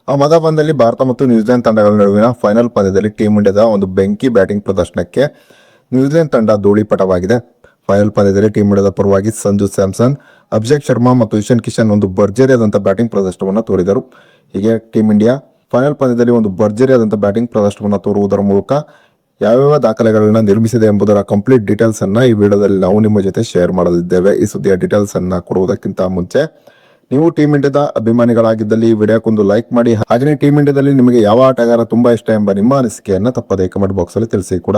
ಅಹಮದಾಬಾದ್ನಲ್ಲಿ ಭಾರತ ಮತ್ತು ನ್ಯೂಜಿಲೆಂಡ್ ತಂಡಗಳ ನಡುವಿನ ಫೈನಲ್ ಪಂದ್ಯದಲ್ಲಿ ಟೀಂ ಇಂಡಿಯಾದ ಒಂದು ಬೆಂಕಿ ಬ್ಯಾಟಿಂಗ್ ಪ್ರದರ್ಶನಕ್ಕೆ ನ್ಯೂಜಿಲೆಂಡ್ ತಂಡ ಧೂಳಿಪಟವಾಗಿದೆ. ಫೈನಲ್ ಪಂದ್ಯದಲ್ಲಿ ಟೀಂ ಇಂಡಿಯಾದ ಪರವಾಗಿ ಸಂಜು ಸ್ಯಾಮ್ಸನ್, ಅಭಿಷೇಕ್ ಶರ್ಮಾ ಮತ್ತು ಇಶಾನ್ ಕಿಶನ್ ಒಂದು ಭರ್ಜರಿಯಾದಂತಹ ಬ್ಯಾಟಿಂಗ್ ಪ್ರದರ್ಶನವನ್ನು ತೋರಿದರು. ಹೀಗೆ ಟೀಂ ಇಂಡಿಯಾ ಫೈನಲ್ ಪಂದ್ಯದಲ್ಲಿ ಒಂದು ಭರ್ಜರಿಯಾದಂತಹ ಬ್ಯಾಟಿಂಗ್ ಪ್ರದರ್ಶನವನ್ನು ತೋರುವುದರ ಮೂಲಕ ಯಾವ್ಯಾವ ದಾಖಲೆಗಳನ್ನ ನಿರ್ಮಿಸಿದೆ ಎಂಬುದರ ಕಂಪ್ಲೀಟ್ ಡೀಟೇಲ್ಸ್ ಅನ್ನ ಈ ವಿಡಿಯೋದಲ್ಲಿ ನಾವು ನಿಮ್ಮ ಜೊತೆ ಶೇರ್ ಮಾಡಲಿದ್ದೇವೆ. ಈ ಸುದ್ದಿಯ ಡೀಟೇಲ್ಸ್ ಅನ್ನ ಕೊಡುವುದಕ್ಕಿಂತ ಮುಂಚೆ ನೀವು ಟೀಂ ಇಂಡಿಯಾದ ಅಭಿಮಾನಿಗಳಾಗಿದ್ದಲ್ಲಿ ಈ ವಿಡಿಯೋಕ್ಕೊಂದು ಲೈಕ್ ಮಾಡಿ. ಹಾಗೆಯೇ ಟೀಂ ಇಂಡಿಯಾದಲ್ಲಿ ನಿಮಗೆ ಯಾವ ಆಟಗಾರ ತುಂಬಾ ಇಷ್ಟ ಎಂಬ ನಿಮ್ಮ ಅನಿಸಿಕೆಯನ್ನ ತಪ್ಪದೇ ಕಮೆಂಟ್ ಬಾಕ್ಸ್ ಅಲ್ಲಿ ತಿಳಿಸಿ ಕೂಡ.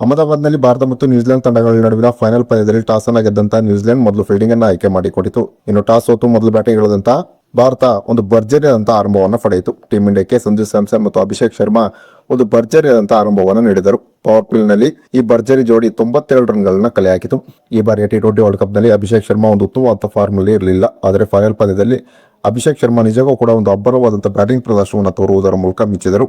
ಅಹಮದಾಬಾದ್ನಲ್ಲಿ ಭಾರತ ಮತ್ತು ನ್ಯೂಜಿಲೆಂಡ್ ತಂಡಗಳ ನಡುವಿನ ಫೈನಲ್ ಪಂದ್ಯದಲ್ಲಿ ಟಾಸ್ ಅನ್ನ ಗೆದ್ದಂತ ನ್ಯೂಜಿಲೆಂಡ್ ಮೊದಲು ಫೀಲ್ಡಿಂಗ್ ಅನ್ನ ಆಯ್ಕೆ ಮಾಡಿಕೊಟ್ಟಿತು. ಇನ್ನು ಟಾಸ್ ಸೋತು ಮೊದಲು ಬ್ಯಾಟಿಂಗ್ ಇಳಿದಂತ ಭಾರತ ಒಂದು ಭರ್ಜರಿಯಾದಂತಹ ಆರಂಭವನ್ನು ಪಡೆಯಿತು. ಟೀಂ ಇಂಡಿಯಾಕ್ಕೆ ಸಂಜು ಸ್ಯಾಮ್ಸನ್ ಮತ್ತು ಅಭಿಷೇಕ್ ಶರ್ಮಾ ಒಂದು ಭರ್ಜರಿಯಾದಂತಹ ಆರಂಭವನ್ನು ನೀಡಿದರು. ಪವರ್ ಪ್ಲೇ ನಲ್ಲಿ ಈ ಭರ್ಜರಿ ಜೋಡಿ 92 ರನ್ಗಳನ್ನ ಕಲೆ ಹಾಕಿತು. ಈ ಬಾರಿಯ ಟಿ20 ವರ್ಲ್ಡ್ ಕಪ್ ನಲ್ಲಿ ಅಭಿಷೇಕ್ ಶರ್ಮಾ ಒಂದು ಉತ್ತಮವಾದ ಫಾರ್ಮ್ ಅಲ್ಲಿ ಇರಲಿಲ್ಲ. ಆದರೆ ಫೈನಲ್ ಪಂದ್ಯದಲ್ಲಿ ಅಭಿಷೇಕ್ ಶರ್ಮಾ ನಿಜಕ್ಕೂ ಕೂಡ ಒಂದು ಅಬ್ಬರವಾದಂತಹ ಬ್ಯಾಟಿಂಗ್ ಪ್ರದರ್ಶನವನ್ನು ತೋರುವುದರ ಮೂಲಕ ಮಿಂಚಿದರು.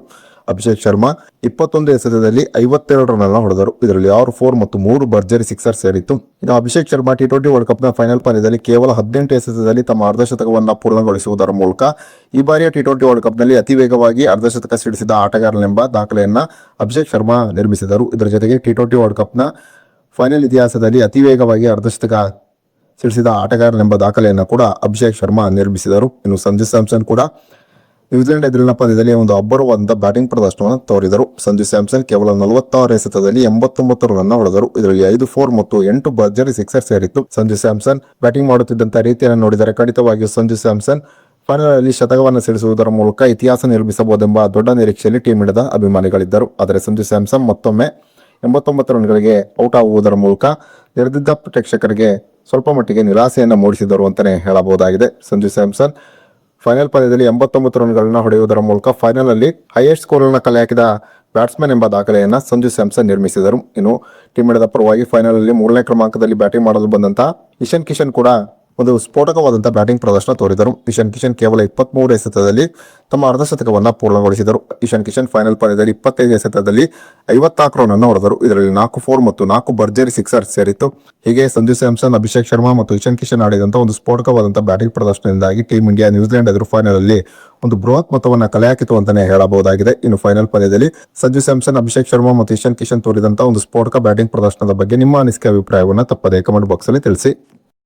ಅಭಿಷೇಕ್ ಶರ್ಮಾ 21 ಎಸೆತದಲ್ಲಿ 52 ರನ್ ಅನ್ನು ಹೊಡೆದರು. ಇದರಲ್ಲಿ 6 4 ಮತ್ತು 3 ಭರ್ಜರಿ ಸಿಕ್ಸರ್ ಸೇರಿತ್ತು. ಇನ್ನು Abhishek Sharma T20 world cup ನ ಫೈನಲ್ ಪಂದ್ಯದಲ್ಲಿ ಕೇವಲ 18 ಎಸೆತದಲ್ಲಿ ತಮ್ಮ ಅರ್ಧಶತಕವನ್ನು ಪೂರ್ಣಗೊಳಿಸುವುದರ ಮೂಲಕ ಈ ಬಾರಿಯ ಟಿ20 ವರ್ಲ್ಡ್ ಕಪ್ ನಲ್ಲಿ ಅತಿ ವೇಗವಾಗಿ ಅರ್ಧಶತಕ ಸಿಡಿಸಿದ ಆಟಗಾರನೆಂಬ ದಾಖಲೆಯನ್ನ ಅಭಿಷೇಕ್ ಶರ್ಮಾ ನಿರ್ಮಿಸಿದರು. ಇದರ ಜೊತೆಗೆ ಟಿ20 ವರ್ಲ್ಡ್ ಕಪ್ ನ ಫೈನಲ್ ಇತಿಹಾಸದಲ್ಲಿ ಅತಿ ವೇಗವಾಗಿ ಅರ್ಧಶತಕ ಸಿಡಿಸಿದ ಆಟಗಾರನೆಂಬ ದಾಖಲೆಯನ್ನು ಕೂಡ ಅಭಿಷೇಕ್ ಶರ್ಮಾ ನಿರ್ಮಿಸಿದರು. ಇನ್ನು ಸಂಜು ಸ್ಯಾಮ್ಸನ್ ಕೂಡ ನ್ಯೂಜಿಲೆಂಡ್ ಎದುರಿನ ಪಂದ್ಯದಲ್ಲಿ ಒಂದು ಅಬ್ಬರವಾದಂತಹ ಬ್ಯಾಟಿಂಗ್ ಪ್ರದರ್ಶನವನ್ನು ತೋರಿದರು. ಸಂಜು ಸ್ಯಾಮ್ಸನ್ ಕೇವಲ 46 ಎಸೆತದಲ್ಲಿ 89 ರನ್ ಹೊಡೆದರು. ಇದರಲ್ಲಿ 5 4 ಮತ್ತು 8 ಭರ್ಜರಿ ಸಿಕ್ಸರ್ ಸೇರಿತ್ತು. ಸಂಜು ಸ್ಯಾಮ್ಸನ್ ಬ್ಯಾಟಿಂಗ್ ಮಾಡುತ್ತಿದ್ದಂತಹ ರೀತಿಯನ್ನು ನೋಡಿದರೆ ಖಂಡಿತವಾಗಿಯೂ ಸಂಜು ಸ್ಯಾಮ್ಸನ್ ಫೈನಲ್ ಅಲ್ಲಿ ಶತಕವನ್ನು ಸಿಡಿಸುವುದರ ಮೂಲಕ ಇತಿಹಾಸ ನಿರ್ಮಿಸಬಹುದೆಂಬ ದೊಡ್ಡ ನಿರೀಕ್ಷೆಯಲ್ಲಿ ಟೀಂ ಇಂಡಿಯಾದ ಅಭಿಮಾನಿಗಳಿದ್ದರು. ಆದರೆ ಸಂಜು ಸ್ಯಾಮ್ಸನ್ ಮತ್ತೊಮ್ಮೆ 89 ರನ್ಗಳಿಗೆ ಔಟ್ ಆಗುವುದರ ಮೂಲಕ ನೆರೆದಿದ್ದ ಪ್ರೇಕ್ಷಕರಿಗೆ ಸ್ವಲ್ಪ ಮಟ್ಟಿಗೆ ನಿರಾಸೆಯನ್ನು ಮೂಡಿಸಿದರು ಅಂತಾನೆ ಹೇಳಬಹುದಾಗಿದೆ. ಸಂಜು ಸ್ಯಾಮ್ಸನ್ ಫೈನಲ್ ಪಂದ್ಯದಲ್ಲಿ 89 ರನ್ಗಳನ್ನ ಹೊಡೆಯುವುದರ ಮೂಲಕ ಫೈನಲ್ ಅಲ್ಲಿ ಹೈಯೆಸ್ಟ್ ಸ್ಕೋರ್ ಅನ್ನು ಕಲೆ ಹಾಕಿದ ಬ್ಯಾಟ್ಸ್ಮನ್ ಎಂಬ ದಾಖಲೆಯನ್ನ ಸಂಜು ಸ್ಯಾಮ್ಸನ್ ನಿರ್ಮಿಸಿದರು. ಇನ್ನು ಟೀಂ ಇಂಡಿಯಾದ ಪರವಾಗಿ ಫೈನಲ್ ಅಲ್ಲಿ 3ನೇ ಕ್ರಮಾಂಕದಲ್ಲಿ ಬ್ಯಾಟಿಂಗ್ ಮಾಡಲು ಬಂದಂತಹ ಇಶಾನ್ ಕಿಶನ್ ಕೂಡ ಒಂದು ಸ್ಫೋಟಕವಾದಂತಹ ಬ್ಯಾಟಿಂಗ್ ಪ್ರದರ್ಶನ ತೋರಿದರು. ಇಶಾನ್ ಕಿಶನ್ ಕೇವಲ 23 ಎಸೆತದಲ್ಲಿ ತಮ್ಮ ಅರ್ಧಶತಕವನ್ನ ಪೂರ್ಣಗೊಳಿಸಿದರು. ಇಶಾನ್ ಕಿಶನ್ ಫೈನಲ್ ಪಂದ್ಯದಲ್ಲಿ 25 ಎಸೆತದಲ್ಲಿ 54 ರನ್ ಅನ್ನು ಹೊಡೆದರು. ಇದರಲ್ಲಿ 4 4 ಮತ್ತು 4 ಭರ್ಜರಿ ಸಿಕ್ಸರ್ ಸೇರಿತ್ತು. ಹೀಗೆ ಸಂಜು ಸ್ಯಾಮ್ಸನ್, ಅಭಿಷೇಕ್ ಶರ್ಮಾ ಮತ್ತು ಇಶಾನ್ ಕಿಶನ್ ಆಡಿದಂತಹ ಒಂದು ಸ್ಫೋಟಕವಾದಂತಹ ಬ್ಯಾಟಿಂಗ್ ಪ್ರದರ್ಶನದಿಂದಾಗಿ ಟೀಂ ಇಂಡಿಯಾ ನ್ಯೂಜಿಲೆಂಡ್ ಎದುರು ಫೈನಲ್ ಅಲ್ಲಿ ಒಂದು ಬೃಹತ್ ಮೊತ್ತವನ್ನ ಕಲೆ ಹಾಕಿತು ಅಂತಾನೆ ಹೇಳಬಹುದಾಗಿದೆ. ಇನ್ನು ಫೈನಲ್ ಪಂದ್ಯದಲ್ಲಿ ಸಂಜು ಸ್ಯಾಮ್ಸನ್, ಅಭಿಷೇಕ್ ಶರ್ಮಾ ಮತ್ತು ಇಶಾನ್ ಕಿಶನ್ ತೋರಿದಂತಹ ಒಂದು ಸ್ಫೋಟಕ ಬ್ಯಾಟಿಂಗ್ ಪ್ರದರ್ಶನದ ಬಗ್ಗೆ ನಿಮ್ಮ ಅನಿಸಿಕೆ ಅಭಿಪ್ರಾಯವನ್ನ ತಪ್ಪದೇ ಕಮೆಂಟ್ ಬಾಕ್ಸ್ ಅಲ್ಲಿ ತಿಳಿಸಿ.